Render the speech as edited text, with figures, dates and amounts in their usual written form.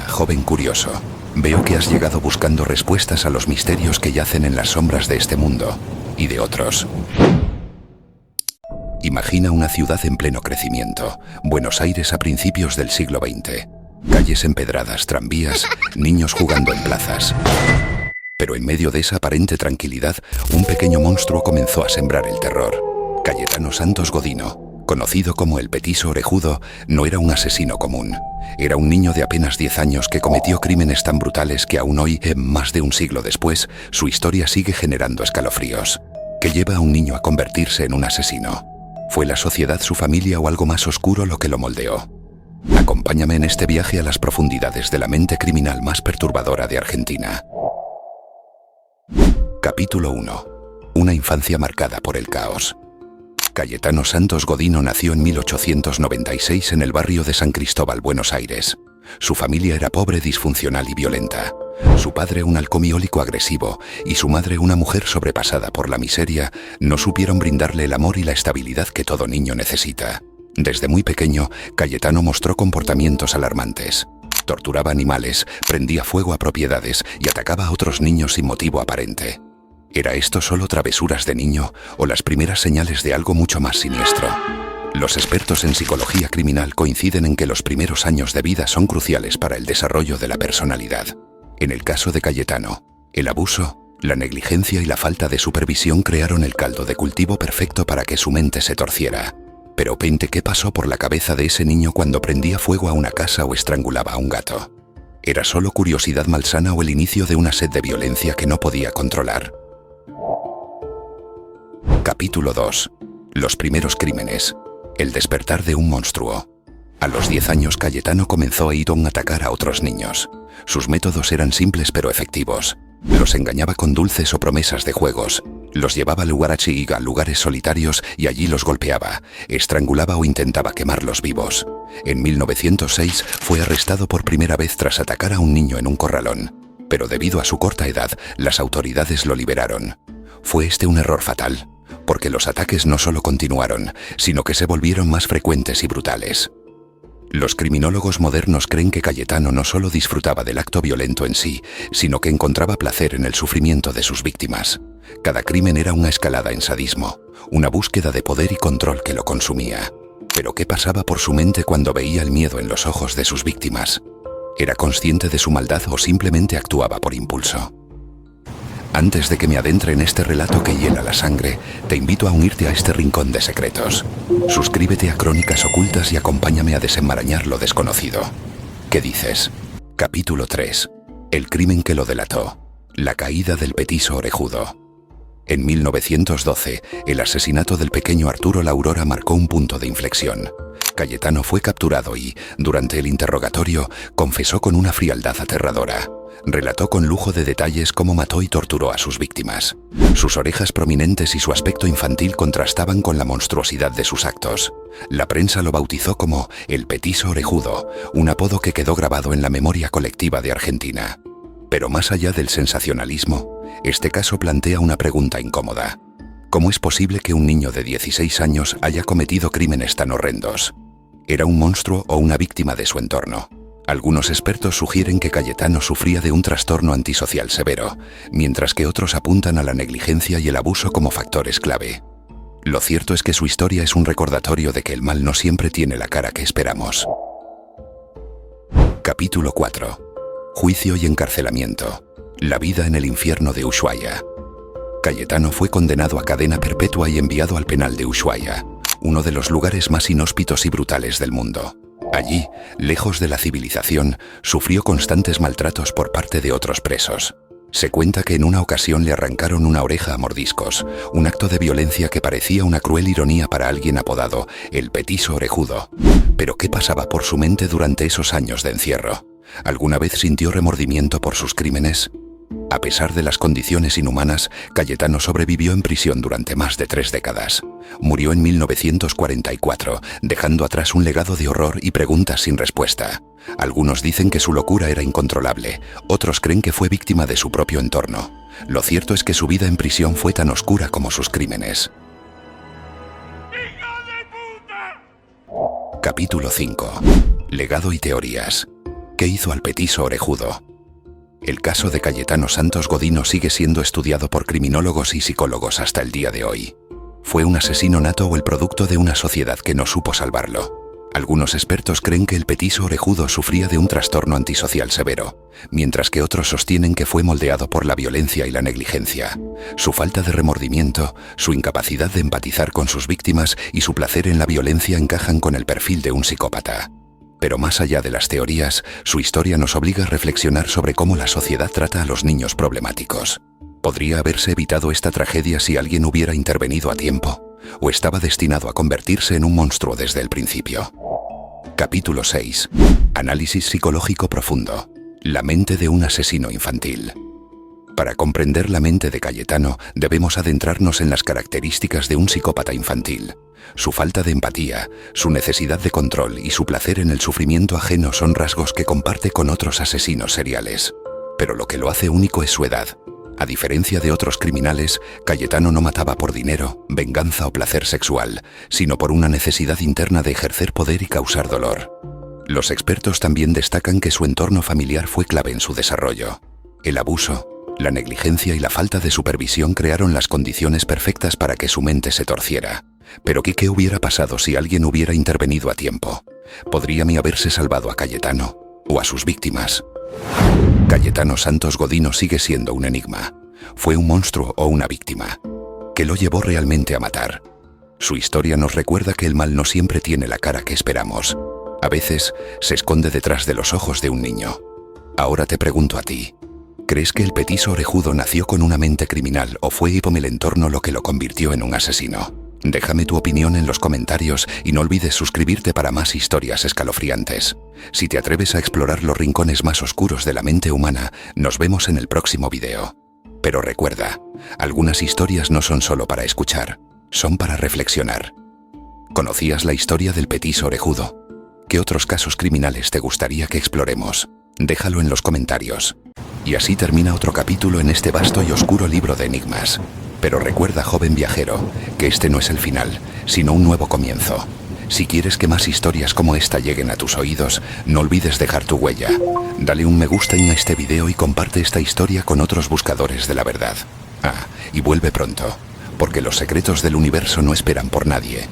Joven curioso, veo que has llegado buscando respuestas a los misterios que yacen en las sombras de este mundo y de otros. Imagina una ciudad en pleno crecimiento, Buenos Aires a principios del siglo XX. Calles empedradas, tranvías, niños jugando en plazas. Pero en medio de esa aparente tranquilidad, un pequeño monstruo comenzó a sembrar el terror. Cayetano Santos Godino, conocido como el Petiso Orejudo, no era un asesino común. Era un niño de apenas 10 años que cometió crímenes tan brutales que aún hoy, más de un siglo después, su historia sigue generando escalofríos. ¿Qué lleva a un niño a convertirse en un asesino? ¿Fue la sociedad, su familia o algo más oscuro lo que lo moldeó? Acompáñame en este viaje a las profundidades de la mente criminal más perturbadora de Argentina. Capítulo 1. Una infancia marcada por el caos. Cayetano Santos Godino nació en 1896 en el barrio de San Cristóbal, Buenos Aires. Su familia era pobre, disfuncional y violenta. Su padre, un alcohólico agresivo, y su madre, una mujer sobrepasada por la miseria, no supieron brindarle el amor y la estabilidad que todo niño necesita. Desde muy pequeño, Cayetano mostró comportamientos alarmantes. Torturaba animales, prendía fuego a propiedades y atacaba a otros niños sin motivo aparente. ¿Era esto solo travesuras de niño o las primeras señales de algo mucho más siniestro? Los expertos en psicología criminal coinciden en que los primeros años de vida son cruciales para el desarrollo de la personalidad. En el caso de Cayetano, el abuso, la negligencia y la falta de supervisión crearon el caldo de cultivo perfecto para que su mente se torciera. Pero ¿qué pasó por la cabeza de ese niño cuando prendía fuego a una casa o estrangulaba a un gato? ¿Era solo curiosidad malsana o el inicio de una sed de violencia que no podía controlar? Capítulo 2. Los primeros crímenes. El despertar de un monstruo. A los 10 años Cayetano comenzó a atacar a otros niños. Sus métodos eran simples pero efectivos. Los engañaba con dulces o promesas de juegos. Los llevaba a lugares solitarios y allí los golpeaba, estrangulaba o intentaba quemarlos vivos. En 1906 fue arrestado por primera vez tras atacar a un niño en un corralón. Pero debido a su corta edad, las autoridades lo liberaron. Fue un error fatal, porque los ataques no solo continuaron, sino que se volvieron más frecuentes y brutales. Los criminólogos modernos creen que Cayetano no solo disfrutaba del acto violento en sí, sino que encontraba placer en el sufrimiento de sus víctimas. Cada crimen era una escalada en sadismo, una búsqueda de poder y control que lo consumía. Pero ¿qué pasaba por su mente cuando veía el miedo en los ojos de sus víctimas? ¿Era consciente de su maldad o simplemente actuaba por impulso? Antes de que me adentre en este relato que hiela la sangre, te invito a unirte a este rincón de secretos. Suscríbete a Crónicas Ocultas y acompáñame a desenmarañar lo desconocido. ¿Qué dices? Capítulo 3. El crimen que lo delató. La caída del Petiso Orejudo. En 1912, el asesinato del pequeño Arturo La Aurora marcó un punto de inflexión. Cayetano fue capturado y, durante el interrogatorio, confesó con una frialdad aterradora. Relató con lujo de detalles cómo mató y torturó a sus víctimas. Sus orejas prominentes y su aspecto infantil contrastaban con la monstruosidad de sus actos. La prensa lo bautizó como el Petiso Orejudo, un apodo que quedó grabado en la memoria colectiva de Argentina. Pero más allá del sensacionalismo, este caso plantea una pregunta incómoda. ¿Cómo es posible que un niño de 16 años haya cometido crímenes tan horrendos? ¿Era un monstruo o una víctima de su entorno? Algunos expertos sugieren que Cayetano sufría de un trastorno antisocial severo, mientras que otros apuntan a la negligencia y el abuso como factores clave. Lo cierto es que su historia es un recordatorio de que el mal no siempre tiene la cara que esperamos. Capítulo 4. Juicio y encarcelamiento. La vida en el infierno de Ushuaia. Cayetano fue condenado a cadena perpetua y enviado al penal de Ushuaia, uno de los lugares más inhóspitos y brutales del mundo. Allí, lejos de la civilización, sufrió constantes maltratos por parte de otros presos. Se cuenta que en una ocasión le arrancaron una oreja a mordiscos, un acto de violencia que parecía una cruel ironía para alguien apodado el Petiso Orejudo. Pero ¿qué pasaba por su mente durante esos años de encierro? ¿Alguna vez sintió remordimiento por sus crímenes? A pesar de las condiciones inhumanas, Cayetano sobrevivió en prisión durante más de 3 décadas. Murió en 1944, dejando atrás un legado de horror y preguntas sin respuesta. Algunos dicen que su locura era incontrolable, otros creen que fue víctima de su propio entorno. Lo cierto es que su vida en prisión fue tan oscura como sus crímenes. ¡Hijo de puta! Capítulo 5. Legado y teorías. ¿Qué hizo al petiso orejudo? El caso de Cayetano Santos Godino sigue siendo estudiado por criminólogos y psicólogos hasta el día de hoy. ¿Fue un asesino nato o el producto de una sociedad que no supo salvarlo? Algunos expertos creen que el petiso orejudo sufría de un trastorno antisocial severo, mientras que otros sostienen que fue moldeado por la violencia y la negligencia. Su falta de remordimiento, su incapacidad de empatizar con sus víctimas y su placer en la violencia encajan con el perfil de un psicópata. Pero más allá de las teorías, su historia nos obliga a reflexionar sobre cómo la sociedad trata a los niños problemáticos. ¿Podría haberse evitado esta tragedia si alguien hubiera intervenido a tiempo? ¿O estaba destinado a convertirse en un monstruo desde el principio? Capítulo 6. Análisis psicológico profundo. La mente de un asesino infantil. Para comprender la mente de Cayetano, debemos adentrarnos en las características de un psicópata infantil. Su falta de empatía, su necesidad de control y su placer en el sufrimiento ajeno son rasgos que comparte con otros asesinos seriales. Pero lo que lo hace único es su edad. A diferencia de otros criminales, Cayetano no mataba por dinero, venganza o placer sexual, sino por una necesidad interna de ejercer poder y causar dolor. Los expertos también destacan que su entorno familiar fue clave en su desarrollo. El abuso, la negligencia y la falta de supervisión crearon las condiciones perfectas para que su mente se torciera. Pero ¿qué hubiera pasado si alguien hubiera intervenido a tiempo? ¿Podría haberse salvado a Cayetano o a sus víctimas? Cayetano Santos Godino sigue siendo un enigma. ¿Fue un monstruo o una víctima? ¿Qué lo llevó realmente a matar? Su historia nos recuerda que el mal no siempre tiene la cara que esperamos. A veces se esconde detrás de los ojos de un niño. Ahora te pregunto a ti. ¿Crees que el petiso orejudo nació con una mente criminal o fue el entorno lo que lo convirtió en un asesino? Déjame tu opinión en los comentarios y no olvides suscribirte para más historias escalofriantes. Si te atreves a explorar los rincones más oscuros de la mente humana, nos vemos en el próximo video. Pero recuerda, algunas historias no son solo para escuchar, son para reflexionar. ¿Conocías la historia del petiso orejudo? ¿Qué otros casos criminales te gustaría que exploremos? Déjalo en los comentarios. Y así termina otro capítulo en este vasto y oscuro libro de enigmas. Pero recuerda, joven viajero, que este no es el final, sino un nuevo comienzo. Si quieres que más historias como esta lleguen a tus oídos, no olvides dejar tu huella. Dale un me gusta en este video y comparte esta historia con otros buscadores de la verdad. Y vuelve pronto, porque los secretos del universo no esperan por nadie.